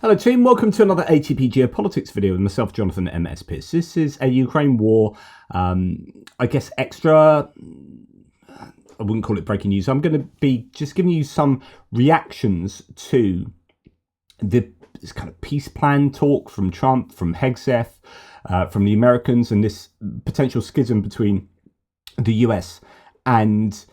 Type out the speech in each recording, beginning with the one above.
Hello team, welcome to another ATP Geopolitics video with myself, Jonathan M.S. Pierce. This is a Ukraine war, I guess extra, I wouldn't call it breaking news. I'm going to be just giving you some reactions to this kind of peace plan talk from Trump, from Hegseth, from the Americans, and this potential schism between the US and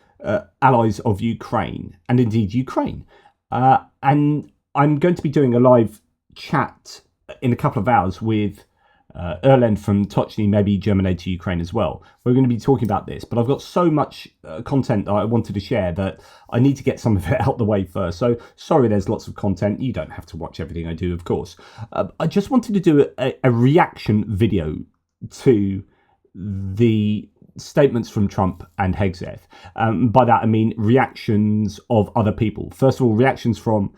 allies of Ukraine, and indeed Ukraine. And I'm going to be doing a live chat in a couple of hours with Erlen from Tochny, maybe German to Ukraine as well. We're going to be talking about this, but I've got so much content that I wanted to share that I need to get some of it out the way first. So sorry, there's lots of content. You don't have to watch everything I do, of course. I just wanted to do a reaction video to the statements from Trump and Hegseth. By that, I mean reactions of other people. First of all, reactions from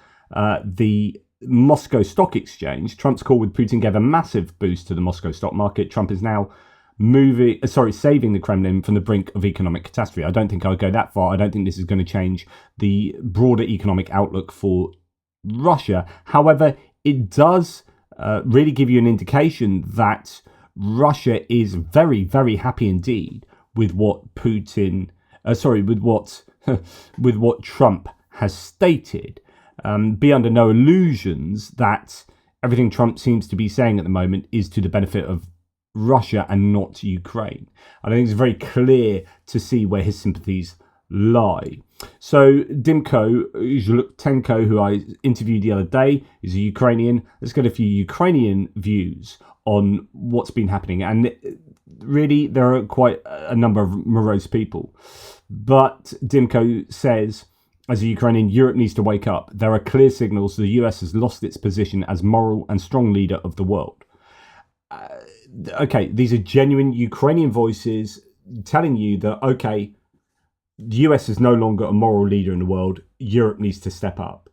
the Moscow Stock Exchange. Trump's call with Putin gave a massive boost to the Moscow stock market. Trump is now saving the Kremlin from the brink of economic catastrophe. I don't think I would go that far. I don't think this is going to change the broader economic outlook for Russia. However, it does really give you an indication that Russia is very, very happy indeed with what with what Trump has stated. Be under no illusions that everything Trump seems to be saying at the moment is to the benefit of Russia and not Ukraine. I think it's very clear to see where his sympathies lie. So Dimko, who I interviewed the other day, is a Ukrainian. Let's get a few Ukrainian views on what's been happening. And really, there are quite a number of morose people. But Dimko says, as a Ukrainian, Europe needs to wake up. There are clear signals the US has lost its position as moral and strong leader of the world. Okay, these are genuine Ukrainian voices telling you that, okay, the US is no longer a moral leader in the world. Europe needs to step up.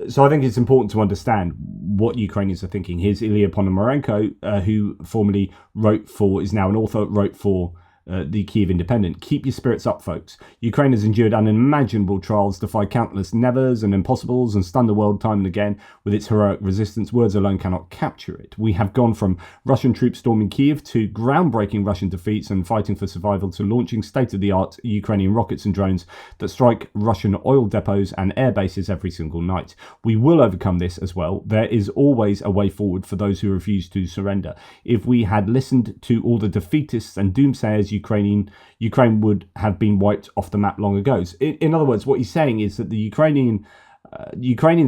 So I think it's important to understand what Ukrainians are thinking. Here's Ilya Ponomarenko, who formerly is now an author, wrote for the Kyiv Independent. Keep your spirits up, folks. Ukraine has endured unimaginable trials, defied countless nevers and impossibles, and stunned the world time and again with its heroic resistance. Words alone cannot capture it. We have gone from Russian troops storming Kyiv to groundbreaking Russian defeats and fighting for survival to launching state-of-the-art Ukrainian rockets and drones that strike Russian oil depots and air bases every single night. We will overcome this as well. There is always a way forward for those who refuse to surrender. If we had listened to all the defeatists and doomsayers, Ukraine would have been wiped off the map long ago. In other words, what he's saying is that the Ukrainians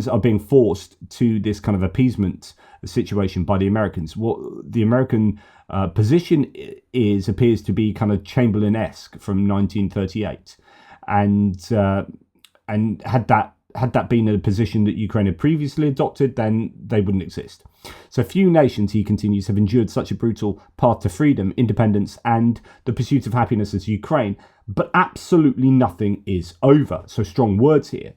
are being forced to this kind of appeasement situation by the Americans. What the American position appears to be kind of Chamberlain-esque from 1938, and had that been a position that Ukraine had previously adopted, then they wouldn't exist. So few nations, he continues, have endured such a brutal path to freedom, independence, and the pursuit of happiness as Ukraine. But absolutely nothing is over. So strong words here.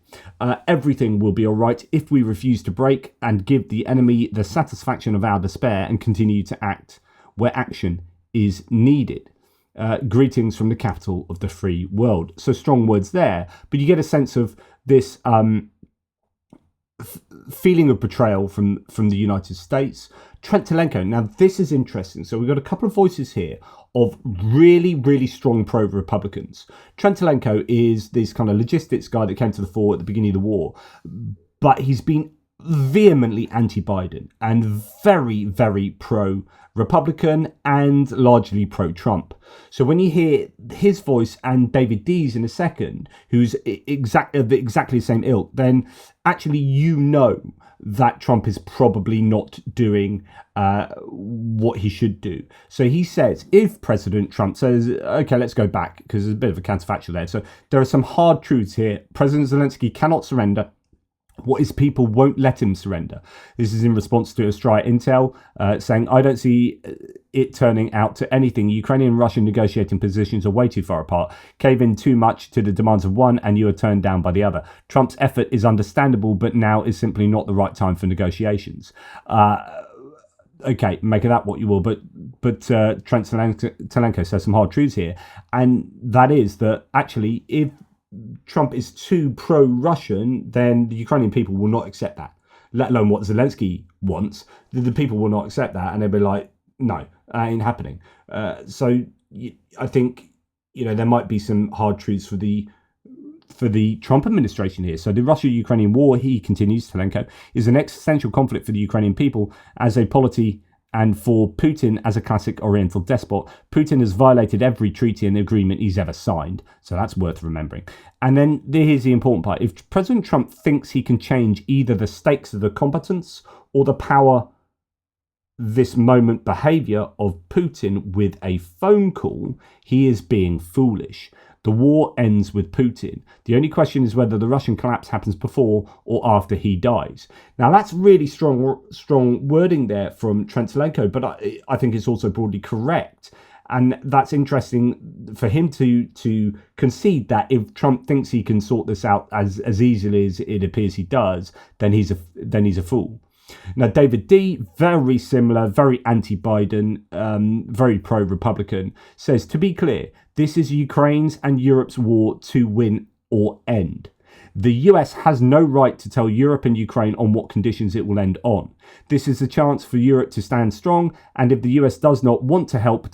Everything will be all right if we refuse to break and give the enemy the satisfaction of our despair and continue to act where action is needed. Greetings from the capital of the free world. So strong words there, but you get a sense of this feeling of betrayal from the United States. Trent Talenko. Now, this is interesting. So we've got a couple of voices here of really, really strong pro-Republicans. Trent Talenko is this kind of logistics guy that came to the fore at the beginning of the war, but he's been vehemently anti-Biden and very, very pro-Republican and largely pro-Trump. So when you hear his voice and David D's in a second, who's exactly the same ilk, then actually you know that Trump is probably not doing what he should do. So he says, if President Trump says, okay, let's go back, because there's a bit of a counterfactual there. So there are some hard truths here. President Zelensky cannot surrender. What his people won't let him surrender. This is in response to Australia Intel saying, I don't see it turning out to anything. Ukrainian and Russian negotiating positions are way too far apart. Cave in too much to the demands of one and you are turned down by the other. Trump's effort is understandable, but now is simply not the right time for negotiations. Okay, make of that what you will, but Trent Talenko says some hard truths here, and that is that actually if Trump is too pro-Russian, then the Ukrainian people will not accept that. let alone what Zelensky wants, the people will not accept that, and they'll be like, no, that ain't happening. So I think, there might be some hard truths for the Trump administration here. So the Russia-Ukrainian war, he continues, Talenko, is an existential conflict for the Ukrainian people as a polity, and for Putin as a classic Oriental despot. Putin has violated every treaty and agreement he's ever signed. So that's worth remembering. And then here's the important part. If President Trump thinks he can change either the stakes of the competence or the power this moment behavior of Putin with a phone call, he is being foolish. The war ends with Putin. The only question is whether the Russian collapse happens before or after he dies. Now, that's really strong wording there from Trent Talenko, but I think it's also broadly correct. And that's interesting for him to concede that if Trump thinks he can sort this out as easily as it appears he does, then he's a fool. Now, David D, very similar, very anti-Biden, very pro-Republican, says, to be clear, this is Ukraine's and Europe's war to win or end. The US has no right to tell Europe and Ukraine on what conditions it will end on. This is a chance for Europe to stand strong, and if the US does not want to help,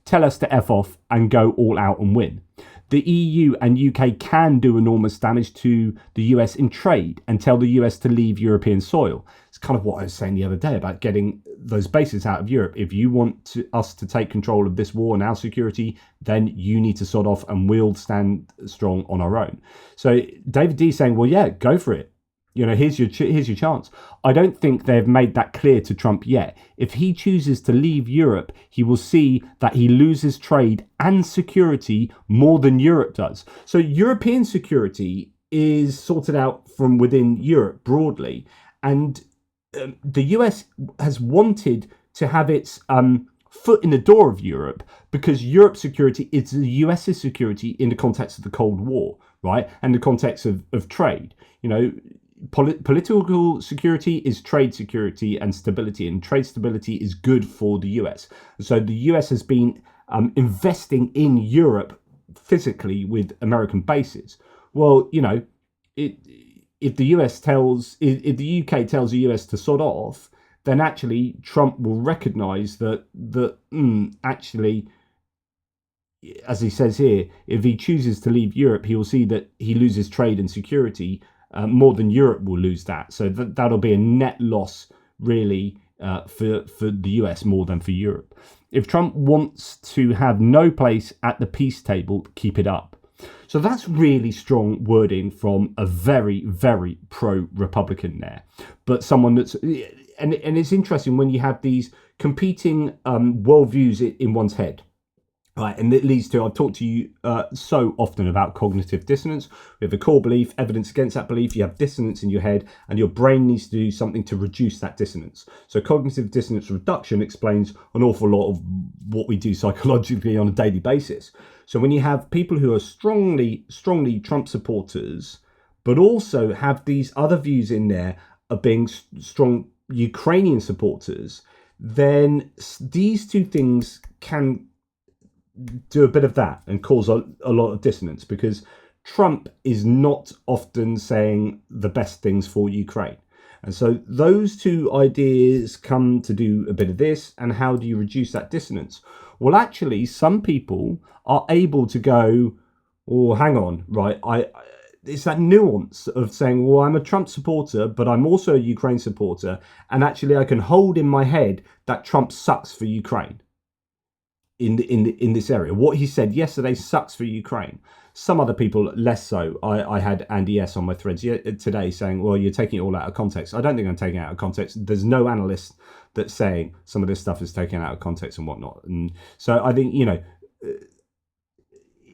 tell us to F off and go all out and win. The EU and UK can do enormous damage to the US in trade and tell the US to leave European soil. It's kind of what I was saying the other day about getting those bases out of Europe. If you want us to take control of this war and our security, then you need to sort off and we'll stand strong on our own. So David D saying, well, yeah, go for it. Here's your chance. I don't think they've made that clear to Trump yet. If he chooses to leave Europe, he will see that he loses trade and security more than Europe does. So European security is sorted out from within Europe broadly. And the US has wanted to have its foot in the door of Europe because Europe's security is the US's security in the context of the Cold War, right? And the context of trade. Political security is trade security and stability, and trade stability is good for the US. So the US has been investing in Europe physically with American bases. Well, if the UK tells the US to sod off, then actually Trump will recognise that actually, as he says here, if he chooses to leave Europe, he will see that he loses trade and security more than Europe will lose that. So that'll be a net loss, really, for the US more than for Europe. If Trump wants to have no place at the peace table, keep it up. So that's really strong wording from a very, very pro-Republican there. But someone that's... And it's interesting when you have these competing worldviews in one's head. Right, and it leads to, I've talked to you so often about cognitive dissonance. We have a core belief, evidence against that belief, you have dissonance in your head, and your brain needs to do something to reduce that dissonance. So cognitive dissonance reduction explains an awful lot of what we do psychologically on a daily basis. So when you have people who are strongly Trump supporters, but also have these other views in there of being strong Ukrainian supporters, then these two things can do a bit of that and cause a lot of dissonance, because Trump is not often saying the best things for Ukraine. And so those two ideas come to do a bit of this. And how do you reduce that dissonance? Well, actually, some people are able to go, oh, hang on, right? It's that nuance of saying, well, I'm a Trump supporter, but I'm also a Ukraine supporter. And actually, I can hold in my head that Trump sucks for Ukraine. In this area, what he said yesterday sucks for Ukraine. Some other people less so. I had Andy S on my threads today saying, well, you're taking it all out of context. I don't think I'm taking it out of context. There's no analyst that's saying some of this stuff is taken out of context and whatnot. And so I think,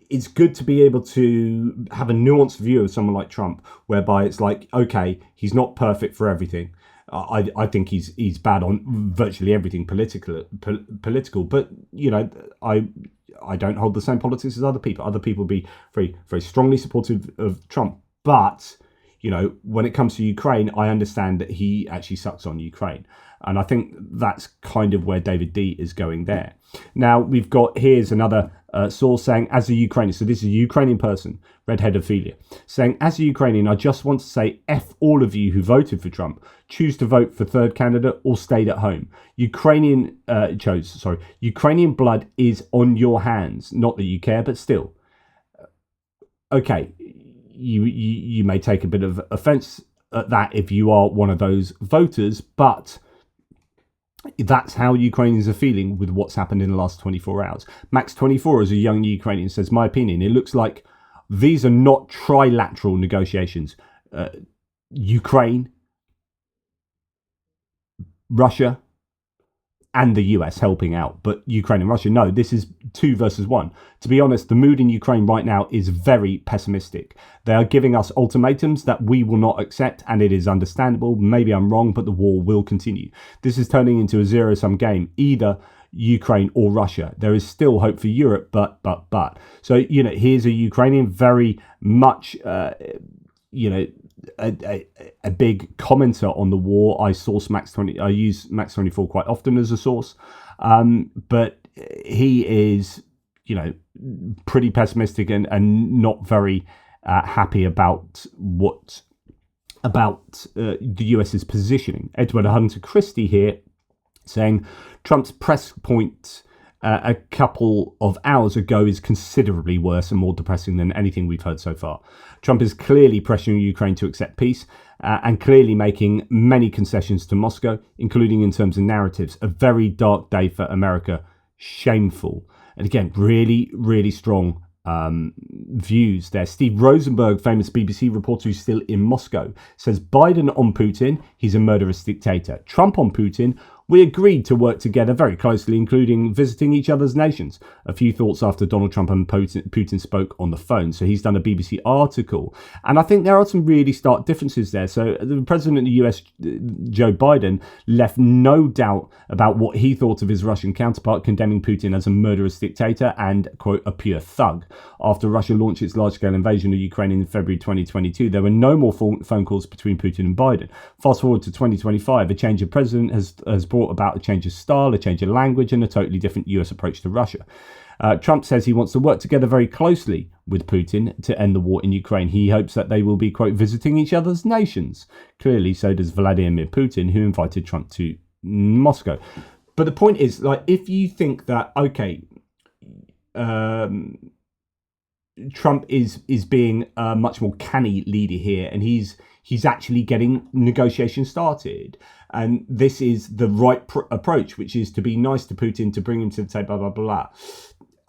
it's good to be able to have a nuanced view of someone like Trump, whereby it's like, okay, he's not perfect for everything. I think he's bad on virtually everything political, but I don't hold the same politics as other people. Other people be very, very strongly supportive of Trump, but when it comes to Ukraine, I understand that he actually sucks on Ukraine, and I think that's kind of where David D is going there. Now we've got here's another source saying, as a Ukrainian, so this is a Ukrainian person, Redhead Ophelia, saying, as a Ukrainian, I just want to say F all of you who voted for Trump. Choose to vote for third candidate or stayed at home. Ukrainian blood is on your hands. Not that you care, but still. Okay, you may take a bit of offense at that if you are one of those voters, but that's how Ukrainians are feeling with what's happened in the last 24 hours. Max24, as a young Ukrainian, says, my opinion, it looks like these are not trilateral negotiations. Ukraine, Russia, and the US helping out, but Ukraine and Russia, no, this is 2 versus 1. To be honest, the mood in Ukraine right now is very pessimistic. They are giving us ultimatums that we will not accept, and it is understandable. Maybe I'm wrong, but the war will continue. This is turning into a zero-sum game, either Ukraine or Russia. There is still hope for Europe, but. So, here's a Ukrainian very much, a big commenter on the war. I use Max24 quite often as a source, but he is, pretty pessimistic and not very happy about the US's positioning. Edward Hunter Christie here saying Trump's press point a couple of hours ago is considerably worse and more depressing than anything we've heard so far. Trump is clearly pressuring Ukraine to accept peace and clearly making many concessions to Moscow, including in terms of narratives. A very dark day for America. Shameful. And again, really, really strong views there. Steve Rosenberg, famous BBC reporter who's still in Moscow, says Biden on Putin, he's a murderous dictator. Trump on Putin, we agreed to work together very closely, including visiting each other's nations. A few thoughts after Donald Trump and Putin spoke on the phone. So he's done a BBC article. And I think there are some really stark differences there. So the president of the US, Joe Biden, left no doubt about what he thought of his Russian counterpart, condemning Putin as a murderous dictator and, quote, a pure thug. After Russia launched its large-scale invasion of Ukraine in February 2022, there were no more phone calls between Putin and Biden. Fast forward to 2025, a change of president has brought about a change of style, a change of language, and a totally different US approach to Russia. Trump says he wants to work together very closely with Putin to end the war in Ukraine. He hopes that they will be, quote, visiting each other's nations. Clearly, so does Vladimir Putin, who invited Trump to Moscow. But the point is, if you think that, okay, Trump is being a much more canny leader here, and he's actually getting negotiations started, and this is the right approach, which is to be nice to Putin, to bring him to the table, blah, blah, blah.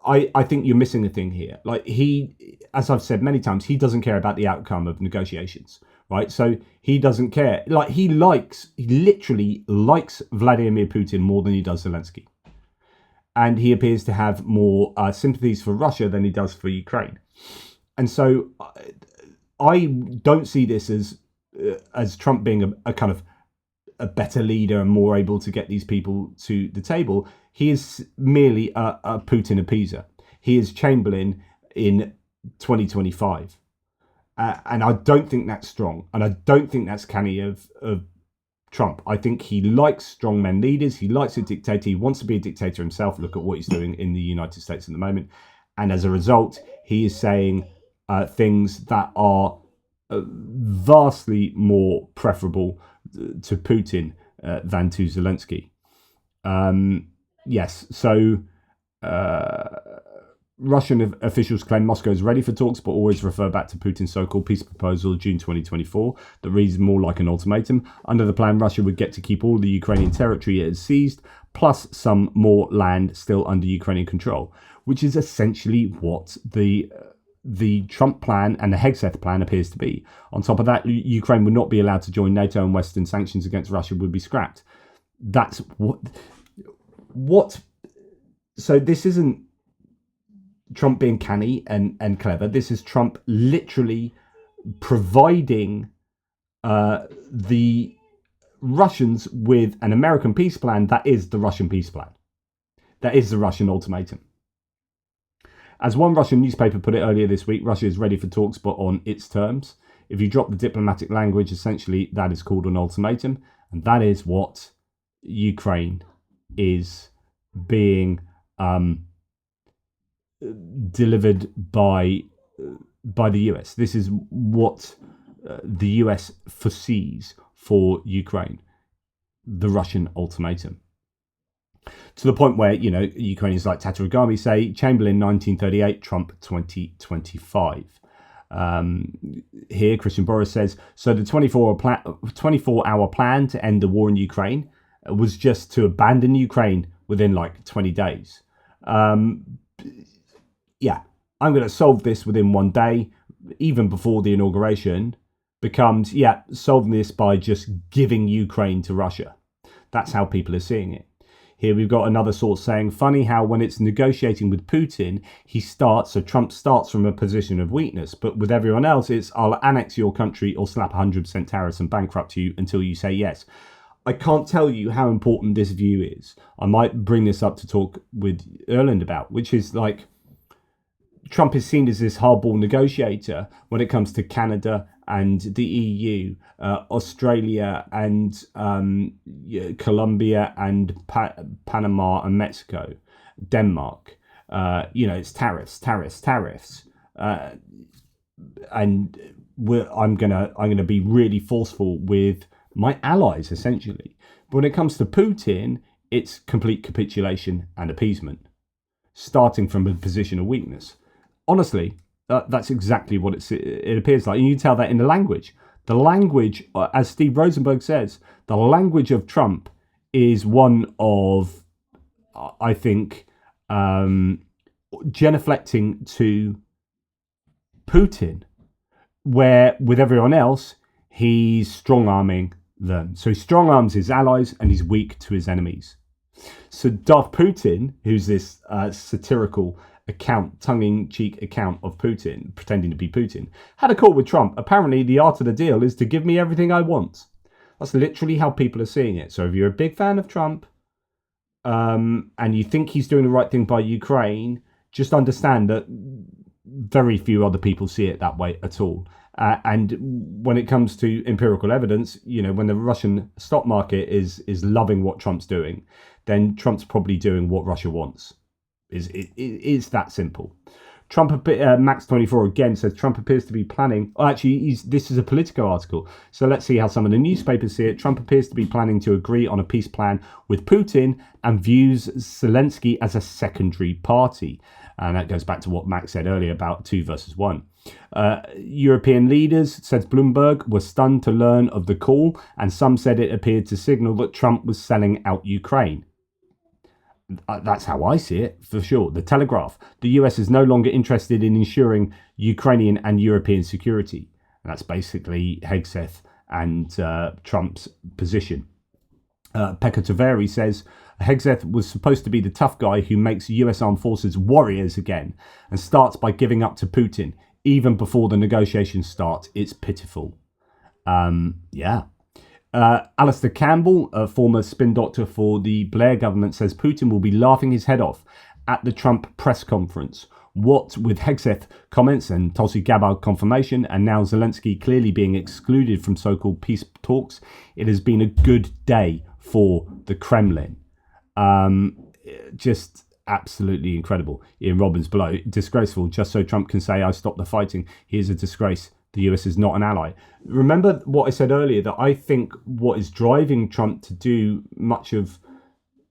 I think you're missing a thing here. He, as I've said many times, he doesn't care about the outcome of negotiations, right? So he doesn't care. He literally likes Vladimir Putin more than he does Zelensky. And he appears to have more sympathies for Russia than he does for Ukraine. And so I don't see this as Trump being a kind of a better leader and more able to get these people to the table. He is merely a Putin appeaser. He is Chamberlain in 2025. And I don't think that's strong. And I don't think that's canny of Trump. I think he likes strongmen leaders. He likes a dictator. He wants to be a dictator himself. Look at what he's doing in the United States at the moment. And as a result, he is saying things that are vastly more preferable to Putin than to Zelensky. Yes, so Russian officials claim Moscow is ready for talks, but always refer back to Putin's so-called peace proposal of June 2024 that reads more like an ultimatum. Under the plan, Russia would get to keep all the Ukrainian territory it has seized, plus some more land still under Ukrainian control, which is essentially what the Trump plan and the Hegseth plan appears to be. On top of that, Ukraine would not be allowed to join NATO, and Western sanctions against Russia would be scrapped. That's what. So this isn't Trump being canny and clever. This is Trump literally providing the Russians with an American peace plan that is the Russian peace plan. That is the Russian ultimatum. As one Russian newspaper put it earlier this week, Russia is ready for talks, but on its terms. If you drop the diplomatic language, essentially that is called an ultimatum. And that is what Ukraine is being delivered by the US. This is what the US foresees for Ukraine, the Russian ultimatum. To the point where, Ukrainians like Tatarigami say, Chamberlain 1938, Trump 2025. Here, Christian Boros says, so the 24-hour plan to end the war in Ukraine was just to abandon Ukraine within 20 days. I'm going to solve this within one day, even before the inauguration, becomes, solving this by just giving Ukraine to Russia. That's how people are seeing it. Here we've got another source saying, funny how when it's negotiating with Putin, Trump starts from a position of weakness, but with everyone else, it's, I'll annex your country or slap 100% tariffs and bankrupt you until you say yes. I can't tell you how important this view is. I might bring this up to talk with Erland about, which is Trump is seen as this hardball negotiator when it comes to Canada and the EU, Australia and Colombia and Panama and Mexico, Denmark. It's tariffs. And I'm gonna be really forceful with my allies, essentially. But when it comes to Putin, it's complete capitulation and appeasement, starting from a position of weakness. Honestly, that's exactly what it appears like. And you tell that in the language. The language, as Steve Rosenberg says, the language of Trump is one of, I think, genuflecting to Putin, where with everyone else, he's strong-arming them. So he strong-arms his allies and he's weak to his enemies. So Darth Putin, who's this satirical tongue-in-cheek account of Putin, pretending to be Putin, had a call with Trump. Apparently, the art of the deal is to give me everything I want. That's literally how people are seeing it. So if you're a big fan of Trump and you think he's doing the right thing by Ukraine, just understand that very few other people see it that way at all. And when it comes to empirical evidence, when the Russian stock market is loving what Trump's doing, then Trump's probably doing what Russia wants. It's that simple. Max24 again says Trump appears to be planning. This is a Politico article, so let's see how some of the newspapers see it. Trump appears to be planning to agree on a peace plan with Putin and views Zelensky as a secondary party. And that goes back to what Max said earlier about 2 versus 1. European leaders, says Bloomberg, were stunned to learn of the call, and some said it appeared to signal that Trump was selling out Ukraine. That's how I see it, for sure. The Telegraph. The US is no longer interested in ensuring Ukrainian and European security. And that's basically Hegseth and Trump's position. Pekka Taveri says, Hegseth was supposed to be the tough guy who makes US armed forces warriors again and starts by giving up to Putin. Even before the negotiations start, it's pitiful. Alistair Campbell, a former spin doctor for the Blair government, says Putin will be laughing his head off at the Trump press conference. What with Hegseth comments and Tulsi Gabbard confirmation, and now Zelensky clearly being excluded from so-called peace talks, it has been a good day for the Kremlin. Just absolutely incredible. Ian Robbins below, disgraceful. Just so Trump can say, I stopped the fighting. Here's a disgrace. The US is not an ally. Remember what I said earlier, that I think what is driving Trump to do much of,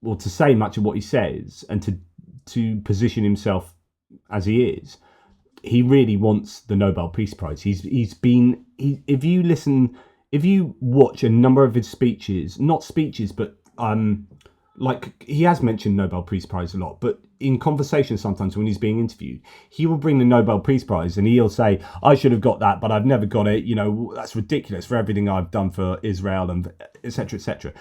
or to say much of what he says, and to position himself as he is, he really wants the Nobel Peace Prize. If you watch a number of his speeches, not speeches, but he has mentioned Nobel Peace Prize a lot, but in conversations sometimes when he's being interviewed, he will bring the Nobel Peace Prize and he'll say, I should have got that, but I've never got it. That's ridiculous for everything I've done for Israel and etc., etc.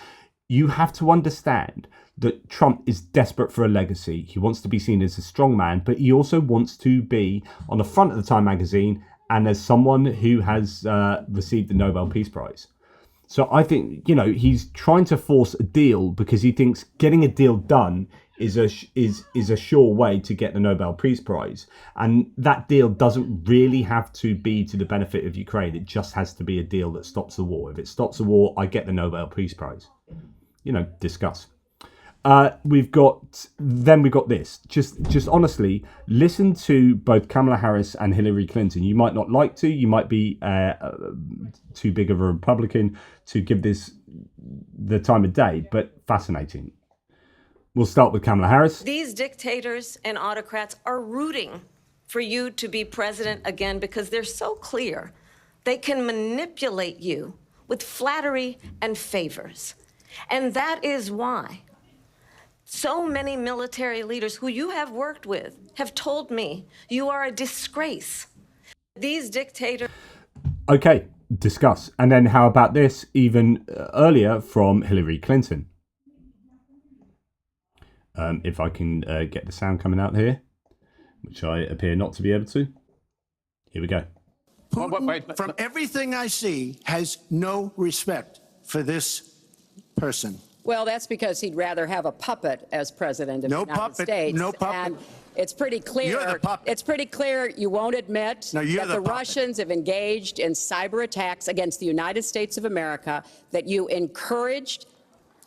You have to understand that Trump is desperate for a legacy. He wants to be seen as a strong man, but he also wants to be on the front of the Time magazine and as someone who has received the Nobel Peace Prize. So I think, he's trying to force a deal because he thinks getting a deal done is a sure way to get the Nobel Peace Prize. And that deal doesn't really have to be to the benefit of Ukraine. It just has to be a deal that stops the war. If it stops the war, I get the Nobel Peace Prize. Discuss. we've got this. Just honestly, listen to both Kamala Harris and Hillary Clinton. You might not like to. You might be too big of a Republican to give this the time of day, but fascinating. We'll start with Kamala Harris. These dictators and autocrats are rooting for you to be president again because they're so clear. They can manipulate you with flattery and favors. And that is why so many military leaders who you have worked with have told me you are a disgrace. These dictators... Okay, discuss. And then how about this even earlier from Hillary Clinton? If I can get the sound coming out here, which I appear not to be able to. Here we go. Putin, from everything I see, has no respect for this person. Well, that's because he'd rather have a puppet as president of the United States. No puppet. And it's pretty clear. You're the puppet. It's pretty clear you won't admit that the Russians have engaged in cyber attacks against the United States of America, that you encouraged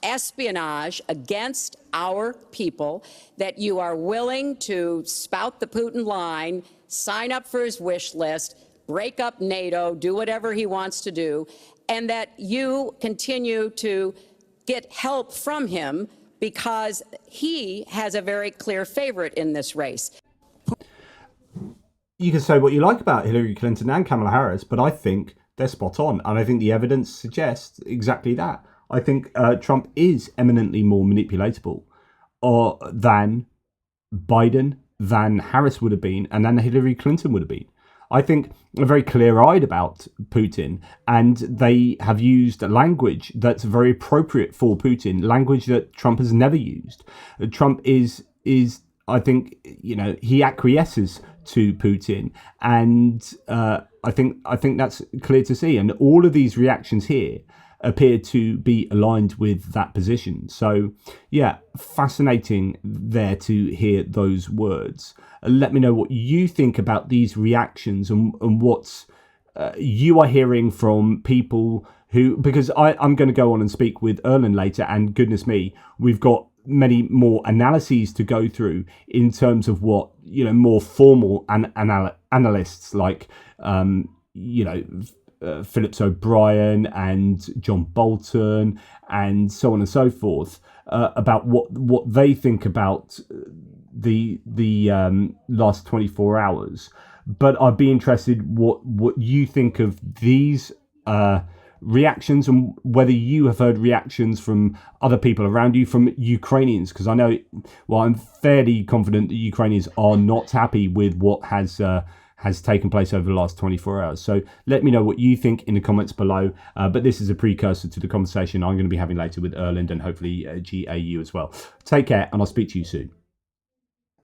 espionage against our people, that you are willing to spout the Putin line, sign up for his wish list, break up NATO, do whatever he wants to do, and that you continue to get help from him because he has a very clear favorite in this race. You can say what you like about Hillary Clinton and Kamala Harris, but I think they're spot on. And I think the evidence suggests exactly that. I think Trump is eminently more manipulatable than Biden, than Harris would have been, and than Hillary Clinton would have been. I think they're very clear-eyed about Putin, and they have used language that's very appropriate for Putin, language that Trump has never used. Trump is I think, he acquiesces to Putin, and I think that's clear to see. And all of these reactions here appear to be aligned with that position. So, yeah, fascinating there to hear those words. Let me know what you think about these reactions and what you are hearing from people who, because I'm going to go on and speak with Erlen later, and goodness me, we've got many more analyses to go through in terms of what, more formal analysts like, Phillips O'Brien and John Bolton and so on and so forth about what they think about the last 24 hours. But I'd be interested what you think of these reactions, and whether you have heard reactions from other people around you, from Ukrainians, because I know, I'm fairly confident that Ukrainians are not happy with what has taken place over the last 24 hours. So let me know what you think in the comments below. But this is a precursor to the conversation I'm going to be having later with Erland and hopefully GAU as well. Take care, and I'll speak to you soon.